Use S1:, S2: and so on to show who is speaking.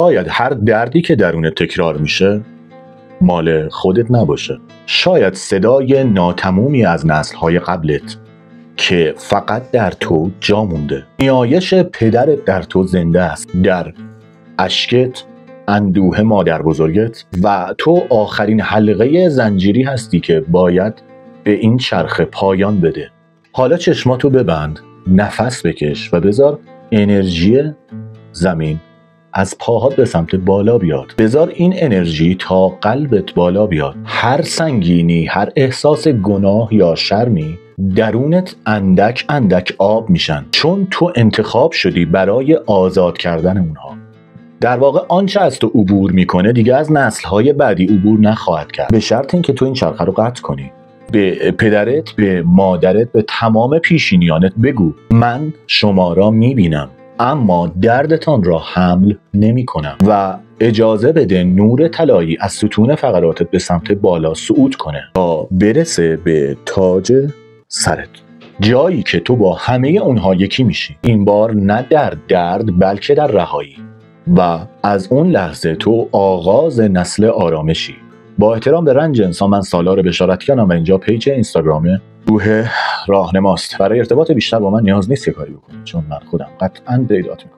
S1: شاید هر دردی که درونت تکرار میشه مال خودت نباشه. شاید صدای ناتمومی از نسل‌های قبلت که فقط در تو جا مونده. نیایش پدرت در تو زنده است، در اشکت، اندوه مادر بزرگت، و تو آخرین حلقه زنجیری هستی که باید به این چرخه پایان بده. حالا چشماتو ببند، نفس بکش و بذار انرژی زمین از پاهات به سمت بالا بیاد. بذار این انرژی تا قلبت بالا بیاد. هر سنگینی، هر احساس گناه یا شرمی درونت اندک اندک آب میشن، چون تو انتخاب شدی برای آزاد کردن اونها. در واقع آنچه از تو عبور میکنه دیگه از نسل‌های بعدی عبور نخواهد کرد، به شرط اینکه تو این چرخه رو قطع کنی. به پدرت، به مادرت، به تمام پیشینیانت بگو من شما را میبینم اما دردتان را حمل نمی کنم، و اجازه بده نور طلایی از ستون فقراتت به سمت بالا صعود کنه تا برسه به تاج سرت، جایی که تو با همه اونها یکی میشی. این بار نه در درد بلکه در رهایی، و از اون لحظه تو آغاز نسل آرامشی. با احترام به رنج انسان، من سالار بشارتیانم و اینجا پیج اینستاگرام روح راهنماست. برای ارتباط بیشتر با من نیاز نیست که کاری بکنید، چون من خودم قطعاً پیدات میکنم.